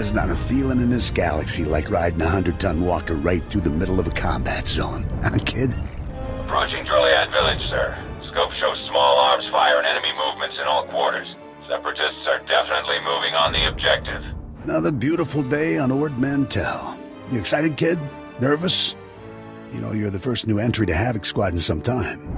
There's not a feeling in this galaxy like riding a 100-ton walker right through the middle of a combat zone. Huh, kid? Approaching Driliad village, sir. Scope shows small arms fire and enemy movements in all quarters. Separatists are definitely moving on the objective. Another beautiful day on Ord Mantell. You excited, kid? Nervous? You know, you're the first new entry to Havoc Squad in some time.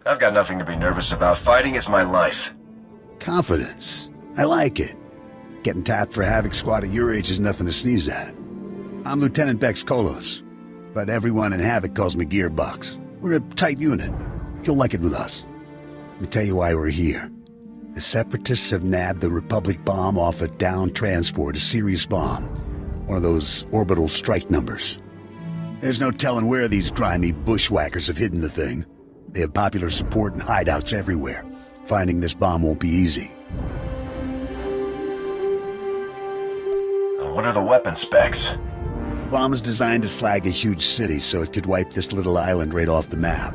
I've got nothing to be nervous about. Fighting is my life. Confidence. I like it. Getting tapped for Havoc Squad at your age is nothing to sneeze at. I'm Lieutenant Bex Kolos, but everyone in Havoc calls me Gearbox. We're a tight unit. You'll like it with us. Let me tell you why we're here. The Separatists have nabbed the Republic bomb off a downed transport, a serious bomb. One of those orbital strike numbers. There's no telling where these grimy bushwhackers have hidden the thing. They have popular support and hideouts everywhere. Finding this bomb won't be easy. What are the weapon specs? The bomb is designed to slag a huge city, so it could wipe this little island right off the map.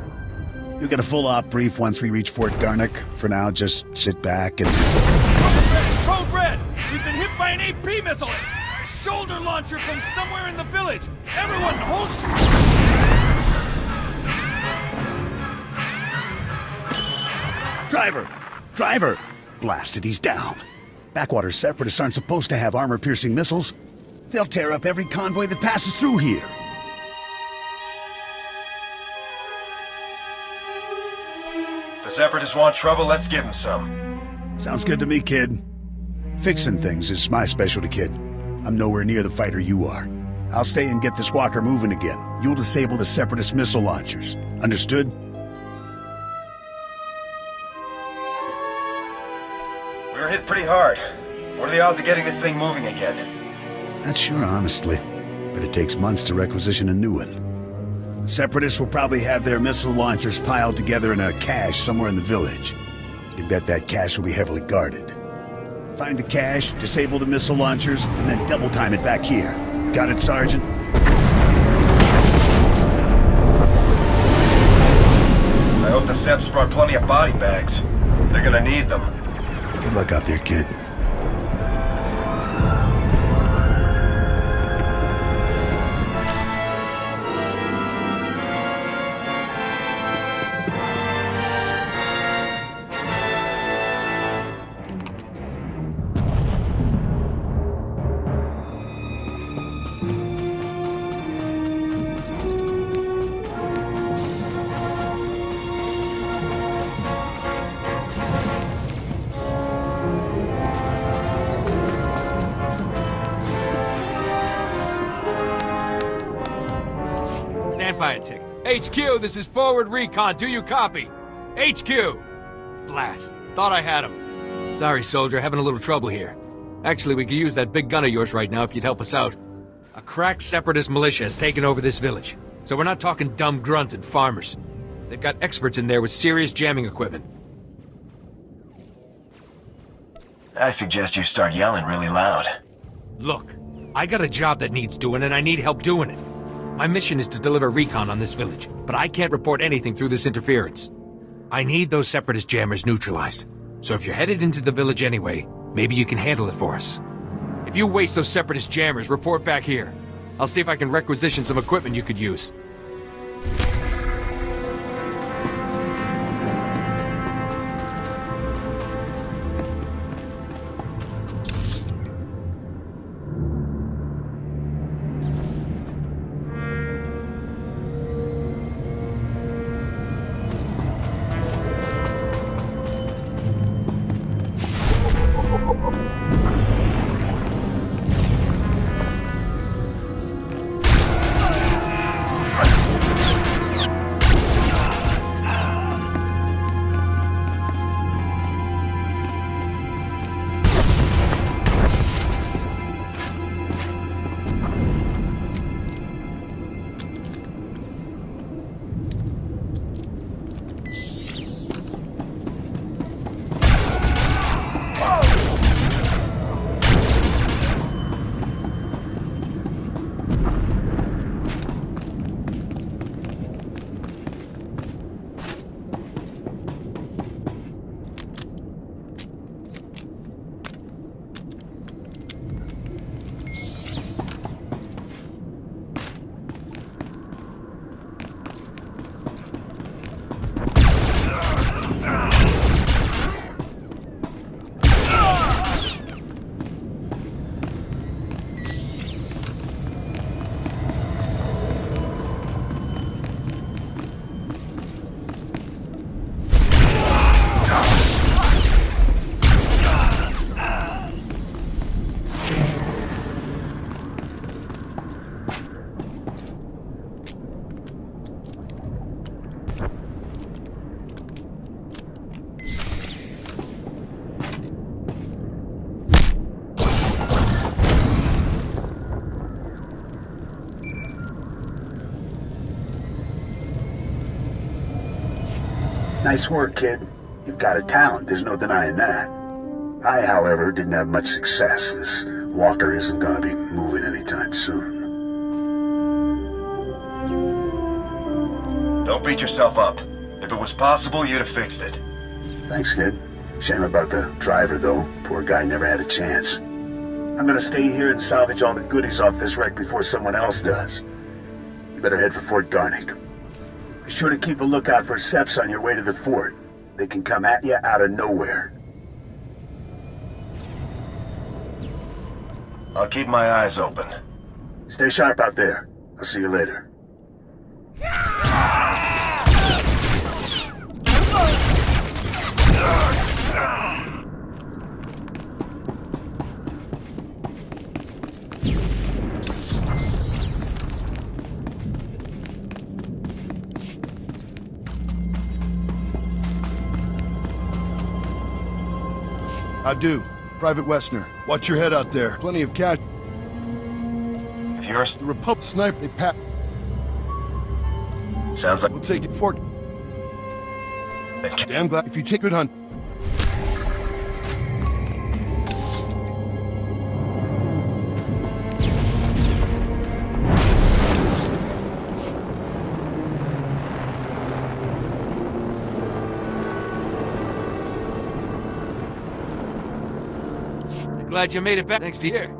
You'll get a full op brief once we reach Fort Garnick. For now, just sit back and... Code Red! We've been hit by an AP missile! A shoulder launcher from somewhere in the village! Everyone, hold... Driver! Driver! Blasted, he's down. Backwater Separatists aren't supposed to have armor-piercing missiles. They'll tear up every convoy that passes through here. If the Separatists want trouble, let's give them some. Sounds good to me, kid. Fixing things is my specialty, kid. I'm nowhere near the fighter you are. I'll stay and get this walker moving again. You'll disable the Separatist missile launchers. Understood? We were hit pretty hard. What are the odds of getting this thing moving again? Not sure, honestly. But it takes months to requisition a new one. The Separatists will probably have their missile launchers piled together in a cache somewhere in the village. You can bet that cache will be heavily guarded. Find the cache, disable the missile launchers, and then double time it back here. Got it, Sergeant? I hope the Seps brought plenty of body bags. They're gonna need them. Good luck out there, kid. Stand by it, Tick. HQ, this is Forward Recon. Do you copy? HQ! Blast. Thought I had him. Sorry, soldier. Having a little trouble here. Actually, we could use that big gun of yours right now if you'd help us out. A crack Separatist militia has taken over this village. So we're not talking dumb grunts and farmers. They've got experts in there with serious jamming equipment. I suggest you start yelling really loud. Look, I got a job that needs doing and I need help doing it. My mission is to deliver recon on this village, but I can't report anything through this interference. I need those Separatist jammers neutralized. So if you're headed into the village anyway, maybe you can handle it for us. If you waste those Separatist jammers, report back here. I'll see if I can requisition some equipment you could use. Nice work, kid. You've got a talent, there's no denying that. I, however, didn't have much success. This walker isn't gonna be moving anytime soon. Don't beat yourself up. If it was possible, you'd have fixed it. Thanks, kid. Shame about the driver, though. Poor guy never had a chance. I'm gonna stay here and salvage all the goodies off this wreck before someone else does. You better head for Fort Garnick. Be sure to keep a lookout for Seps on your way to the fort. They can come at you out of nowhere. I'll keep my eyes open. Stay sharp out there. I'll see you later. I do. Private Westner. Watch your head out there. Plenty of cash. If you're The Republic snipe, they pat. sounds like We'll take it Fort. Damn glad if you take good hunt. Glad you made it back next year.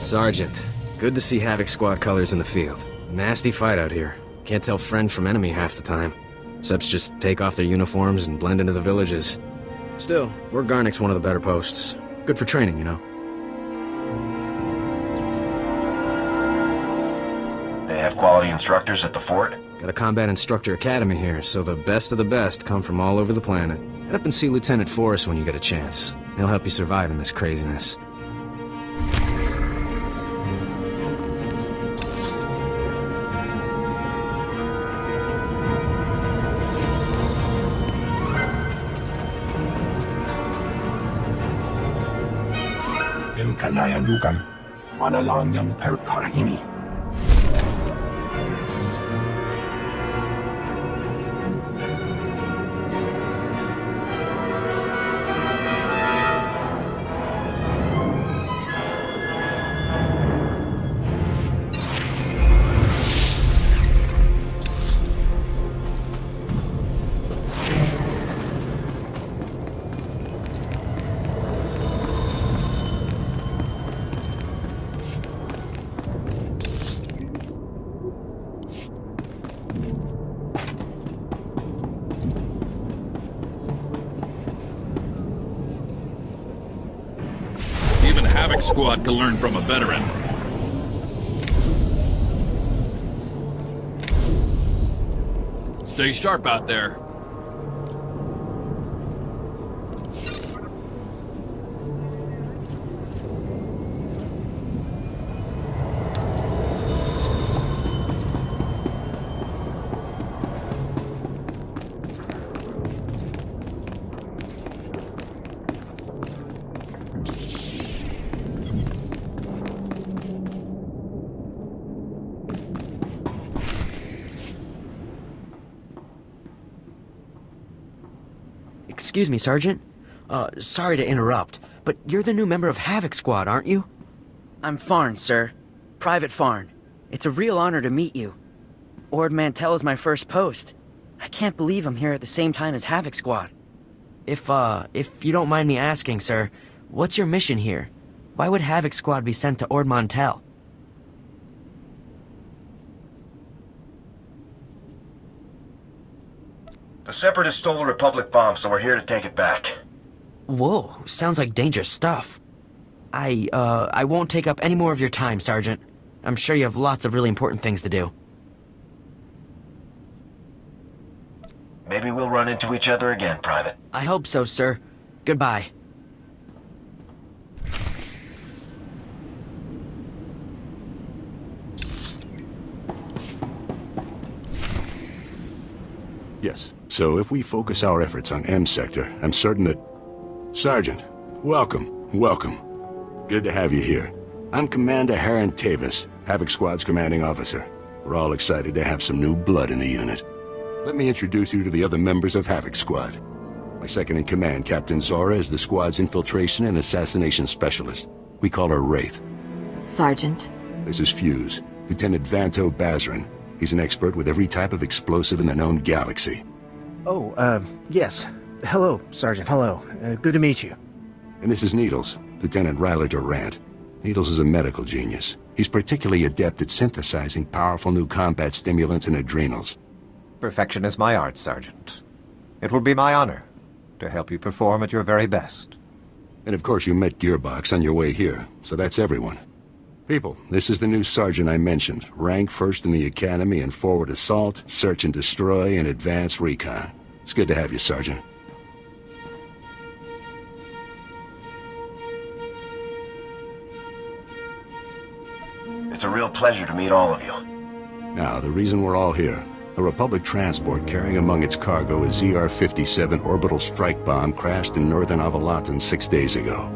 Sergeant, good to see Havoc Squad colors in the field. Nasty fight out here. Can't tell friend from enemy half the time. Seps just take off their uniforms and blend into the villages. Still, Fort Garnick's one of the better posts. Good for training, you know. they have quality instructors at the fort. Got a combat instructor academy here, so the best of the best come from all over the planet. Head up and see Lieutenant Forrest when you get a chance. He'll help you survive in this craziness. Kanayalukan, manalang yang perkara ini. Havoc Squad can learn from a veteran. Stay sharp out there. Excuse me, Sergeant. Sorry to interrupt, but you're the new member of Havoc Squad, aren't you? I'm Farn, sir. Private Farn. It's a real honor to meet you. Ord Mantell is my first post. I can't believe I'm here at the same time as Havoc Squad. If you don't mind me asking, sir, what's your mission here? Why would Havoc Squad be sent to Ord Mantell? The Separatists stole a Republic bomb, so we're here to take it back. Whoa, sounds like dangerous stuff. I won't take up any more of your time, Sergeant. I'm sure you have lots of really important things to do. Maybe we'll run into each other again, Private. I hope so, sir. Goodbye. Yes. So if we focus our efforts on M Sector, I'm certain that... Sergeant, welcome. Good to have you here. I'm Commander Haran Tavis, Havoc Squad's commanding officer. We're all excited to have some new blood in the unit. Let me introduce you to the other members of Havoc Squad. My second-in-command, Captain Zora, is the squad's infiltration and assassination specialist. We call her Wraith. Sergeant. This is Fuse, Lieutenant Vanto Bazrin. He's an expert with every type of explosive in the known galaxy. Oh, yes. Hello, Sergeant, hello. Good to meet you. And this is Needles, Lieutenant Ryler Durant. Needles is a medical genius. He's particularly adept at synthesizing powerful new combat stimulants and adrenals. Perfection is my art, Sergeant. It will be my honor to help you perform at your very best. And of course you met Gearbox on your way here, so that's everyone. People, this is the new sergeant I mentioned. Rank first in the Academy in forward assault, search and destroy, and advanced recon. It's good to have you, Sergeant. It's a real pleasure to meet all of you. Now, the reason we're all here. A Republic transport carrying among its cargo a ZR-57 orbital strike bomb crashed in northern Avalatan 6 days ago.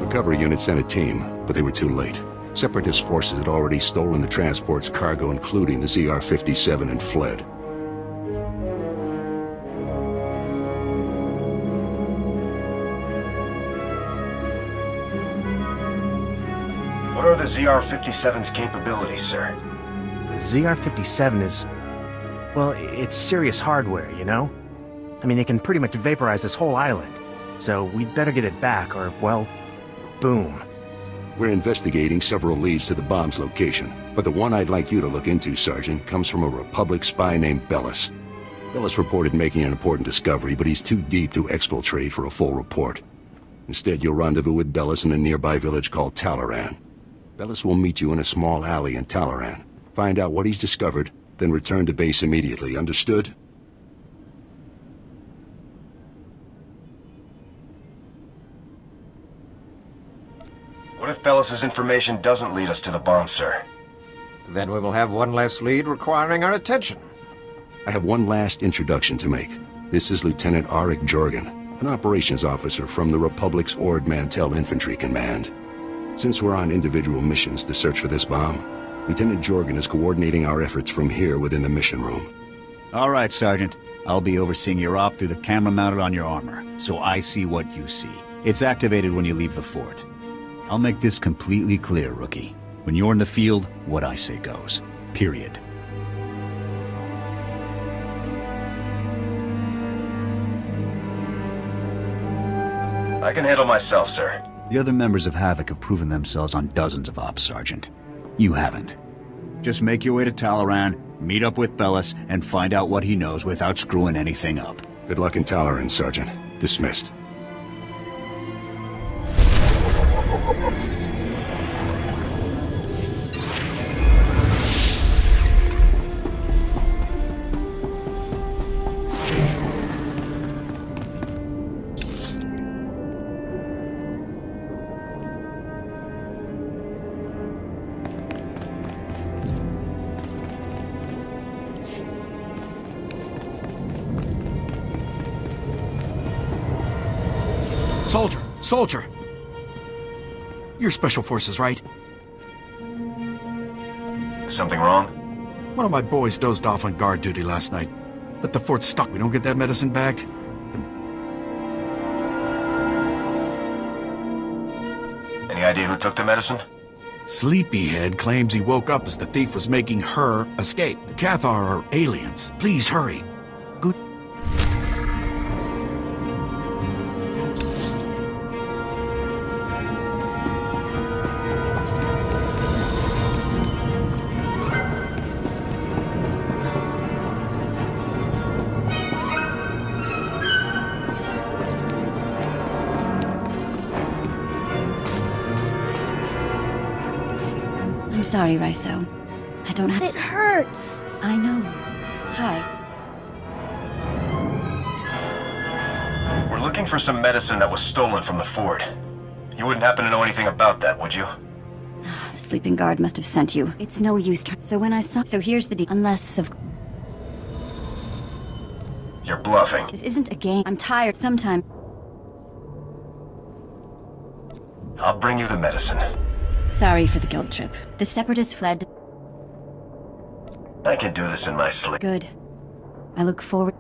Recovery unit sent a team, but they were too late. Separatist forces had already stolen the transport's cargo, including the ZR-57, and fled. What are the ZR-57's capabilities, sir? The ZR-57 is... well, it's serious hardware, you know? I mean, it can pretty much vaporize this whole island. So we'd better get it back, or, well, boom. We're investigating several leads to the bomb's location, but the one I'd like you to look into, Sergeant, comes from a Republic spy named Bellis. Bellis reported making an important discovery, but he's too deep to exfiltrate for a full report. Instead, you'll rendezvous with Bellis in a nearby village called Talaran. Bellis will meet you in a small alley in Talaran. Find out what he's discovered, then return to base immediately. Understood? What if Bellis's information doesn't lead us to the bomb, sir? Then we will have one less lead requiring our attention. I have one last introduction to make. This is Lieutenant Arik Jorgen, an operations officer from the Republic's Ord Mantell Infantry Command. Since we're on individual missions to search for this bomb, Lieutenant Jorgen is coordinating our efforts from here within the mission room. All right, Sergeant. I'll be overseeing your op through the camera mounted on your armor, so I see what you see. It's activated when you leave the fort. I'll make this completely clear, Rookie. When you're in the field, what I say goes. Period. I can handle myself, sir. The other members of Havoc have proven themselves on dozens of ops, Sergeant. You haven't. Just make your way to Talaran, meet up with Bellis, and find out what he knows without screwing anything up. Good luck in Talaran, Sergeant. Dismissed. Soldier! Soldier! You're Special Forces, right? Something wrong? One of my boys dozed off on guard duty last night. But the fort's stuck. We don't get that medicine back. Any idea who took the medicine? Sleepyhead claims he woke up as the thief was making her escape. The Cathar are aliens. Please hurry. Good. I'm sorry, Raiso. I don't have— It hurts. I know. Hi. We're looking for some medicine that was stolen from the fort. You wouldn't happen to know anything about that, would you? The sleeping guard must have sent you. It's no use so when I saw— So here's the deal. Unless of— You're bluffing. This isn't a game. I'm tired sometime. I'll bring you the medicine. Sorry for the guilt trip. The Separatists fled. I can do this in my sleep. Good. I look forward—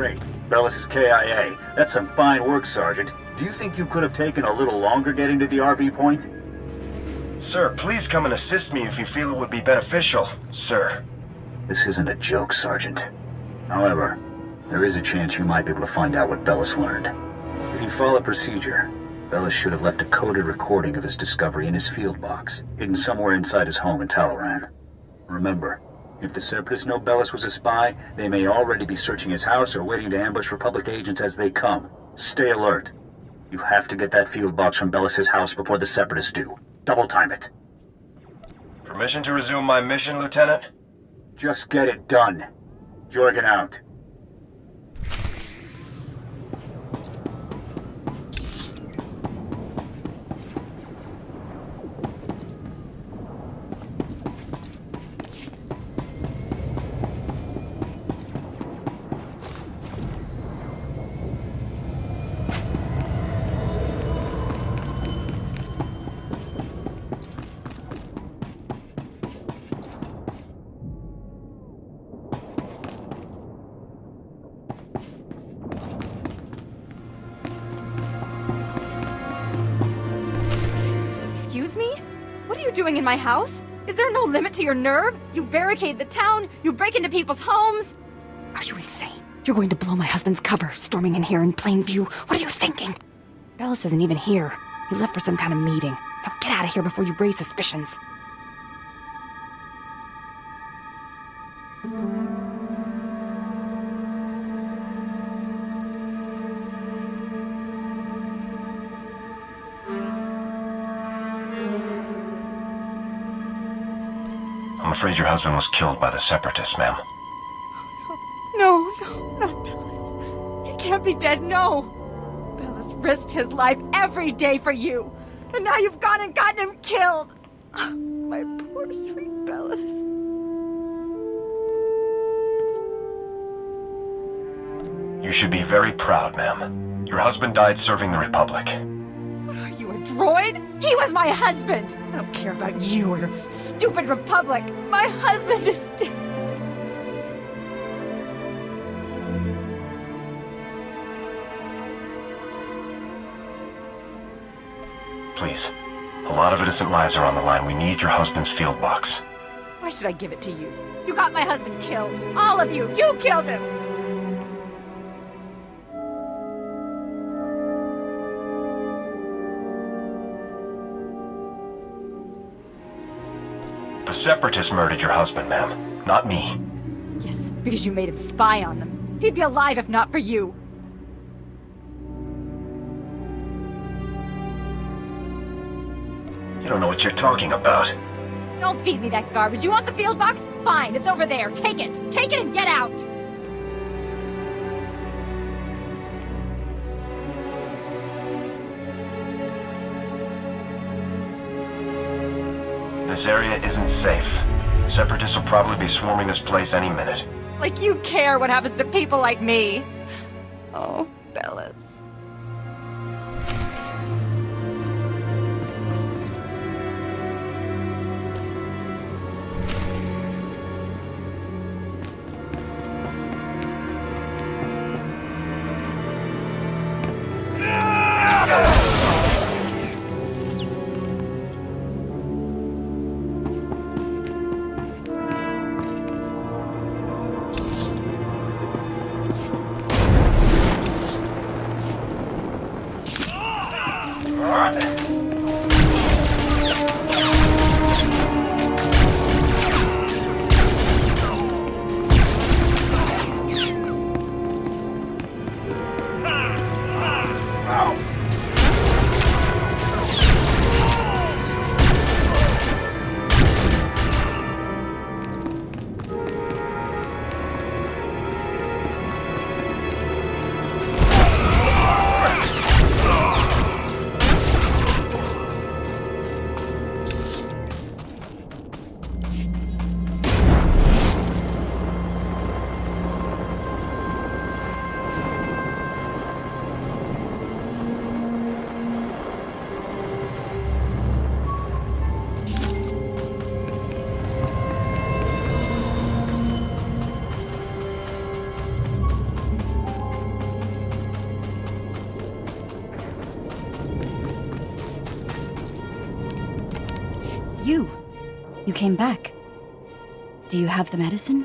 Great. Bellis is KIA. That's some fine work, Sergeant. Do you think you could have taken a little longer getting to the RV point? Sir, please come and assist me if you feel it would be beneficial, sir. This isn't a joke, Sergeant. However, there is a chance you might be able to find out what Bellis learned. If you follow procedure, Bellis should have left a coded recording of his discovery in his field box, hidden somewhere inside his home in Talaran. Remember, if the Separatists know Bellis was a spy, they may already be searching his house or waiting to ambush Republic agents as they come. Stay alert. You have to get that field box from Bellis' house before the Separatists do. Double time it. Permission to resume my mission, Lieutenant? Just get it done. Jorgen out. Excuse me? What are you doing in my house? Is there no limit to your nerve? You barricade the town, you break into people's homes. Are you insane? You're going to blow my husband's cover, storming in here in plain view. What are you thinking? Bellis isn't even here. He left for some kind of meeting. Now get out of here before you raise suspicions. I'm afraid your husband was killed by the Separatists, ma'am. No, not Bellis. He can't be dead, no. Bellis risked his life every day for you. And now you've gone and gotten him killed. My poor sweet Bellis. You should be very proud, ma'am. Your husband died serving the Republic. What are you, a droid? He was my husband! I don't care about you or your stupid Republic. My husband is dead. Please. A lot of innocent lives are on the line. We need your husband's field box. Why should I give it to you? You got my husband killed. All of you. You killed him. The Separatists murdered your husband, ma'am. Not me. Yes, because you made him spy on them. He'd be alive if not for you. You don't know what you're talking about. Don't feed me that garbage. You want the field box? Fine, it's over there. Take it. Take it and get out. This area isn't safe. Separatists will probably be swarming this place any minute. Like you care what happens to people like me. Oh, Bellis. came back. Do you have the medicine?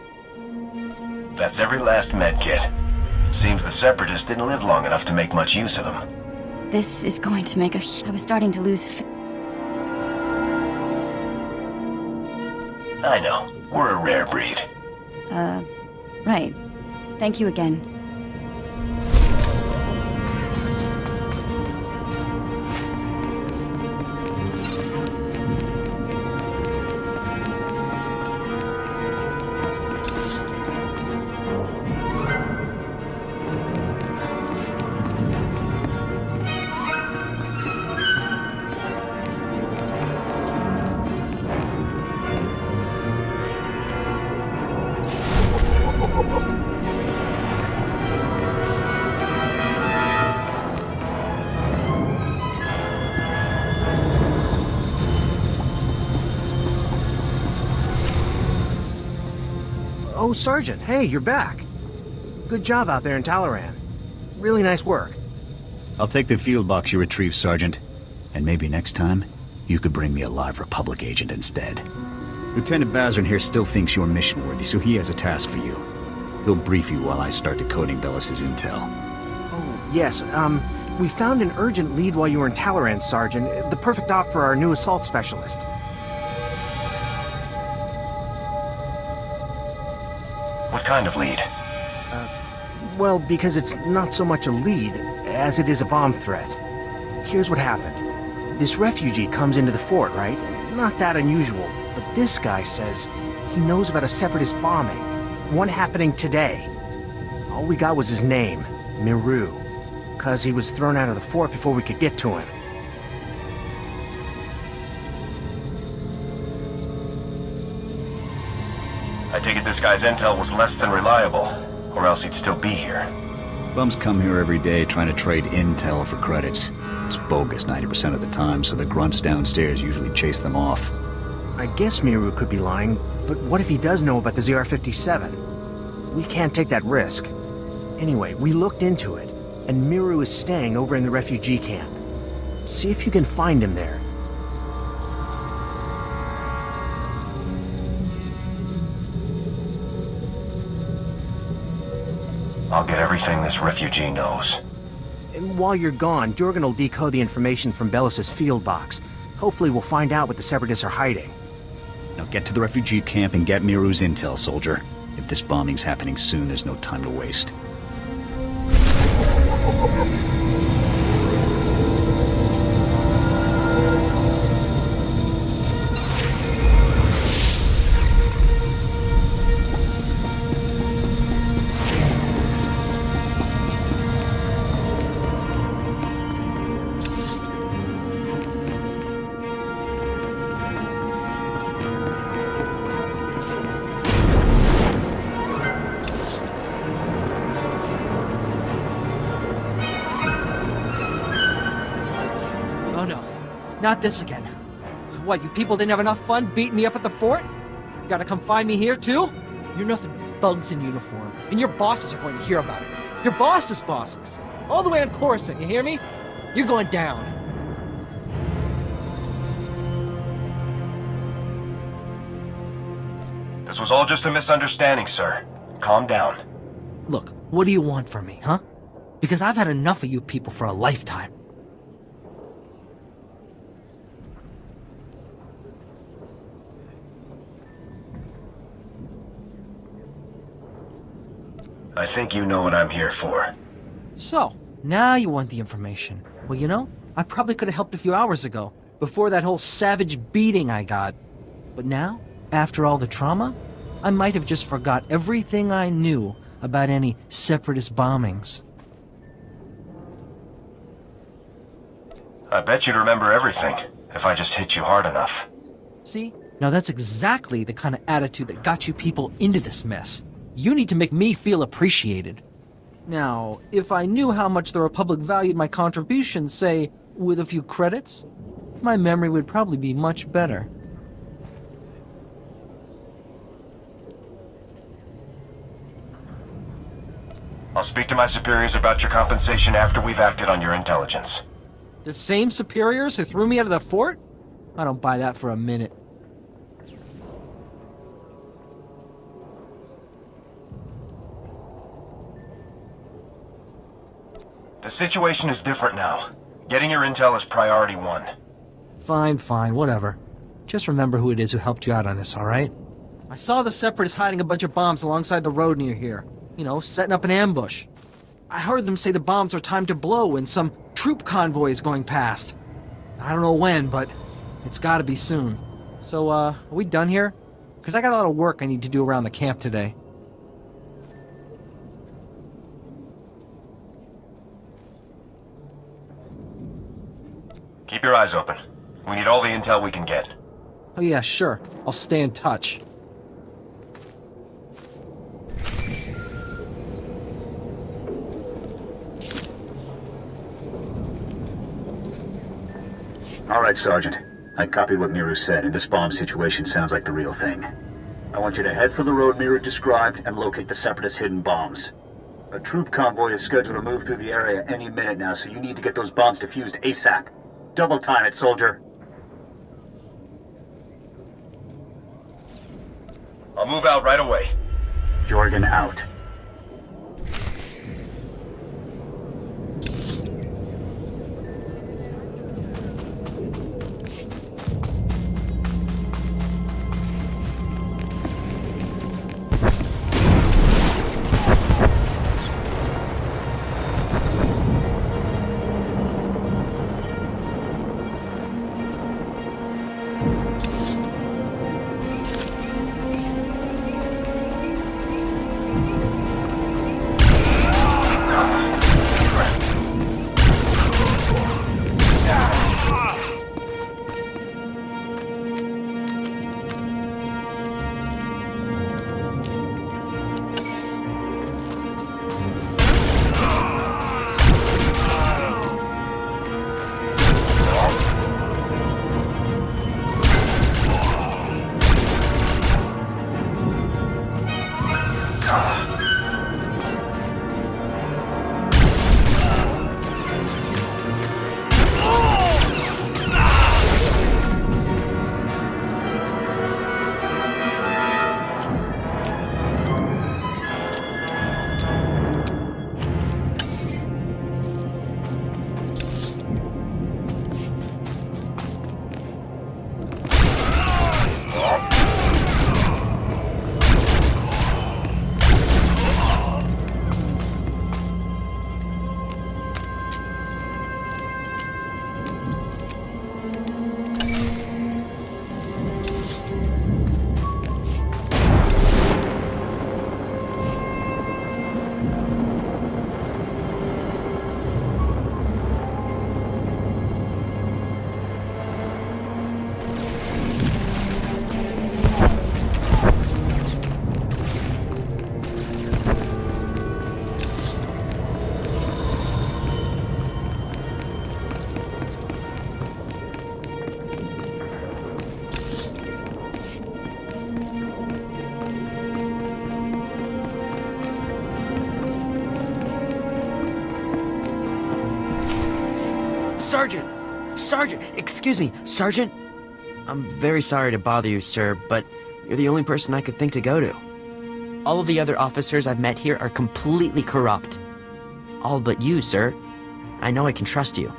That's every last med kit. Seems the Separatists didn't live long enough to make much use of them. This is going to make I was starting to lose I know. We're a rare breed. Right. Thank you again. Oh, Sergeant, hey, you're back. Good job out there in Talaran. Really nice work. I'll take the field box you retrieved, Sergeant. And maybe next time, you could bring me a live Republic agent instead. Lieutenant Bazrin here still thinks you're mission-worthy, so he has a task for you. He'll brief you while I start decoding Bellis's intel. Oh, yes, we found an urgent lead while you were in Talaran, Sergeant. The perfect op for our new assault specialist. What kind of lead? Well, because it's not so much a lead as it is a bomb threat. Here's what happened. This refugee comes into the fort, right? Not that unusual, but this guy says he knows about a Separatist bombing. One happening today. All we got was his name, Miru, because he was thrown out of the fort before we could get to him. I take it this guy's intel was less than reliable, or else he'd still be here. Bums come here every day trying to trade intel for credits. It's bogus 90% of the time, so the grunts downstairs usually chase them off. I guess Miru could be lying, but what if he does know about the ZR-57? We can't take that risk. Anyway, we looked into it, and Miru is staying over in the refugee camp. See if you can find him there. I'll get everything this refugee knows. And while you're gone, Jorgen will decode the information from Bellis's field box. Hopefully we'll find out what the Separatists are hiding. Now get to the refugee camp and get Miru's intel, soldier. If this bombing's happening soon, there's no time to waste. Not this again. What, you people didn't have enough fun beating me up at the fort? You gotta come find me here, too? You're nothing but thugs in uniform, and your bosses are going to hear about it. Your boss's bosses. All the way on Coruscant, you hear me? You're going down. This was all just a misunderstanding, sir. Calm down. Look, what do you want from me, huh? Because I've had enough of you people for a lifetime. I think you know what I'm here for. So, now you want the information. Well, you know, I probably could have helped a few hours ago, before that whole savage beating I got. But now, after all the trauma, I might have just forgot everything I knew about any Separatist bombings. I bet you'd remember everything, if I just hit you hard enough. See? Now that's exactly the kind of attitude that got you people into this mess. You need to make me feel appreciated. Now, if I knew how much the Republic valued my contributions, say, with a few credits, my memory would probably be much better. I'll speak to my superiors about your compensation after we've acted on your intelligence. The same superiors who threw me out of the fort? I don't buy that for a minute. The situation is different now. Getting your intel is priority 1. Fine, whatever. Just remember who it is who helped you out on this, alright? I saw the Separatists hiding a bunch of bombs alongside the road near here. You know, setting up an ambush. I heard them say the bombs are timed to blow when some troop convoy is going past. I don't know when, but it's gotta be soon. So, are we done here? Because I got a lot of work I need to do around the camp today. Keep your eyes open. We need all the intel we can get. Oh yeah, sure. I'll stay in touch. All right, Sergeant. I copied what Miru said, and this bomb situation sounds like the real thing. I want you to head for the road Miru described and locate the Separatist hidden bombs. A troop convoy is scheduled to move through the area any minute now, so you need to get those bombs defused ASAP. Double time it, soldier. I'll move out right away. Jorgen out. Sergeant! Excuse me, Sergeant? I'm very sorry to bother you, sir, but you're the only person I could think to go to. All of the other officers I've met here are completely corrupt. All but you, sir. I know I can trust you.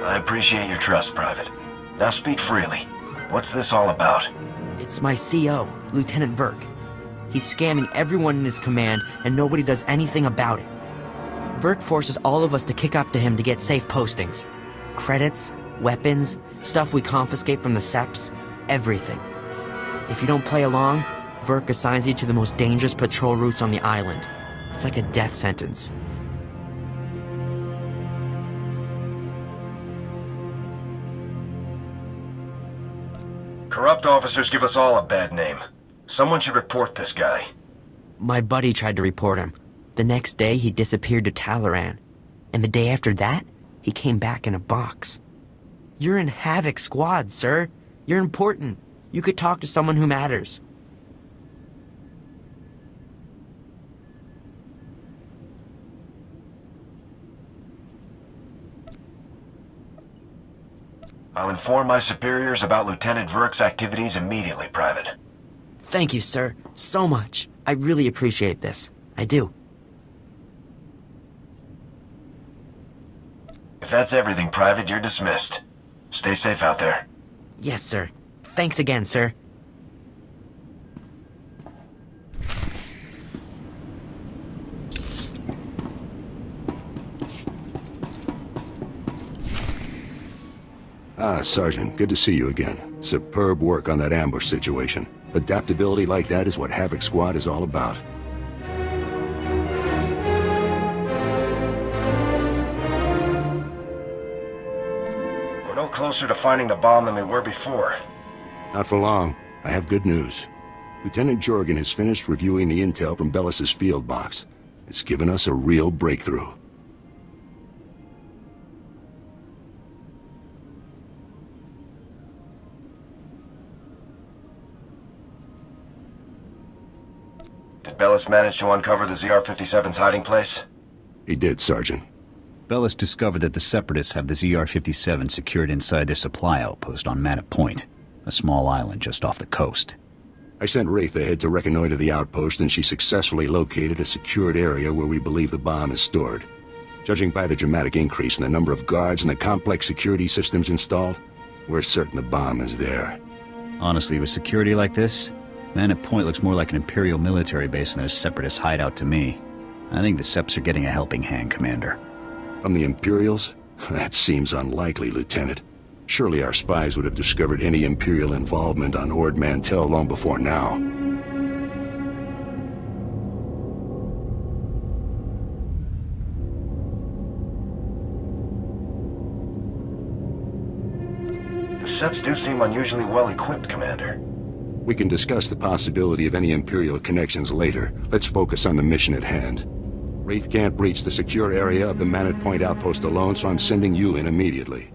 I appreciate your trust, Private. Now speak freely. What's this all about? It's my CO, Lieutenant Verk. He's scamming everyone in his command, and nobody does anything about it. Verk forces all of us to kick up to him to get safe postings. Credits, weapons, stuff we confiscate from the Seps, everything. If you don't play along, Verk assigns you to the most dangerous patrol routes on the island. It's like a death sentence. Corrupt officers give us all a bad name. Someone should report this guy. My buddy tried to report him. The next day, he disappeared to Talaran. And the day after that, he came back in a box. You're in Havoc Squad, sir. You're important. You could talk to someone who matters. I'll inform my superiors about Lieutenant Verk's activities immediately, Private. Thank you, sir, so much. I really appreciate this. I do. If that's everything, Private, you're dismissed. Stay safe out there. Yes, sir. Thanks again, sir. Ah, Sergeant, good to see you again. Superb work on that ambush situation. Adaptability like that is what Havoc Squad is all about. We're no closer to finding the bomb than we were before. Not for long. I have good news. Lieutenant Jorgen has finished reviewing the intel from Bellis's field box. It's given us a real breakthrough. Did Bellis manage to uncover the ZR-57's hiding place? He did, Sergeant. Bellis discovered that the Separatists have the ZR-57 secured inside their supply outpost on Manor Point, a small island just off the coast. I sent Wraith ahead to reconnoiter the outpost, and she successfully located a secured area where we believe the bomb is stored. Judging by the dramatic increase in the number of guards and the complex security systems installed, we're certain the bomb is there. Honestly, with security like this, Manor Point looks more like an Imperial military base than a Separatist hideout to me. I think the Seps are getting a helping hand, Commander. From the Imperials? That seems unlikely, Lieutenant. Surely our spies would have discovered any Imperial involvement on Ord Mantell long before now. The Seps do seem unusually well-equipped, Commander. We can discuss the possibility of any Imperial connections later. Let's focus on the mission at hand. Wraith can't breach the secure area of the Manor Point outpost alone, so I'm sending you in immediately.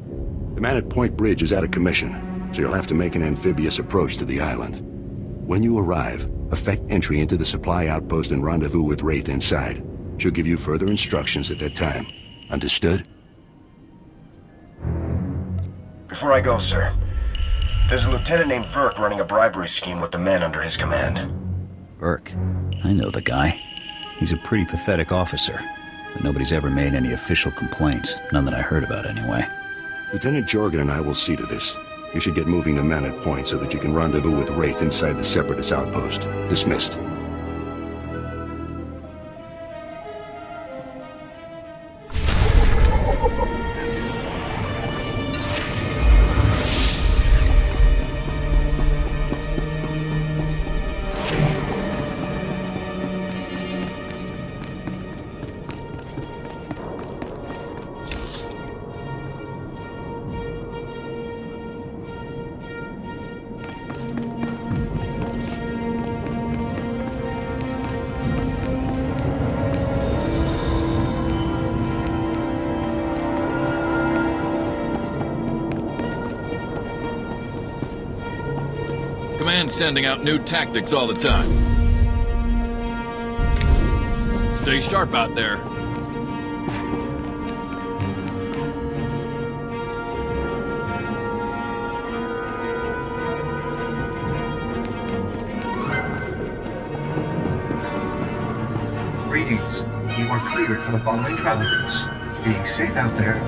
The Manor Point bridge is out of commission, so you'll have to make an amphibious approach to the island. When you arrive, effect entry into the supply outpost and rendezvous with Wraith inside. She'll give you further instructions at that time. Understood? Before I go, sir, there's a lieutenant named Verk running a bribery scheme with the men under his command. Verk? I know the guy. He's a pretty pathetic officer, but nobody's ever made any official complaints. None that I heard about, anyway. Lieutenant Jorgen and I will see to this. You should get moving to Manor Point so that you can rendezvous with Wraith inside the Separatist outpost. Dismissed. Command's sending out new tactics all the time. Stay sharp out there. Greetings. You are cleared for the following travel routes. Being safe out there.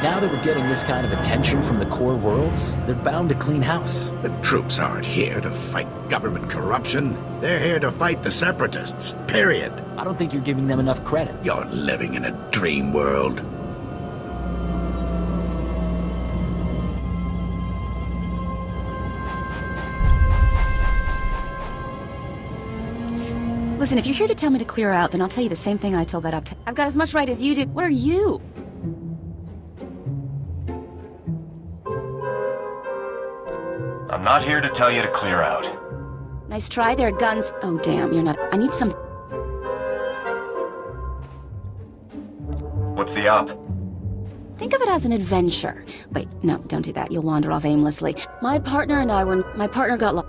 Now that we're getting this kind of attention from the core worlds, they're bound to clean house. The troops aren't here to fight government corruption. They're here to fight the Separatists. Period. I don't think you're giving them enough credit. You're living in a dream world. Listen, if you're here to tell me to clear out, then I'll tell you the same thing I told that up. I've got as much right as you do. What are you? I'm not here to tell you to clear out. Nice try there, guns. Oh, damn, you're not. I need some. What's the op? Think of it as an adventure. Wait, no, don't do that. You'll wander off aimlessly. My partner got lost.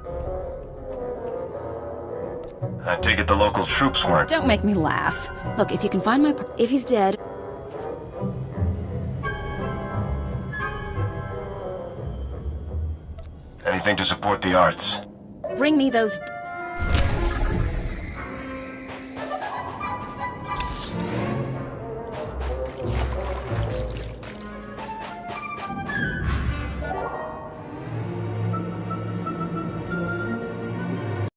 I take it the local troops weren't. Don't make me laugh. Look, if you can find if he's dead... Anything to support the arts. Bring me those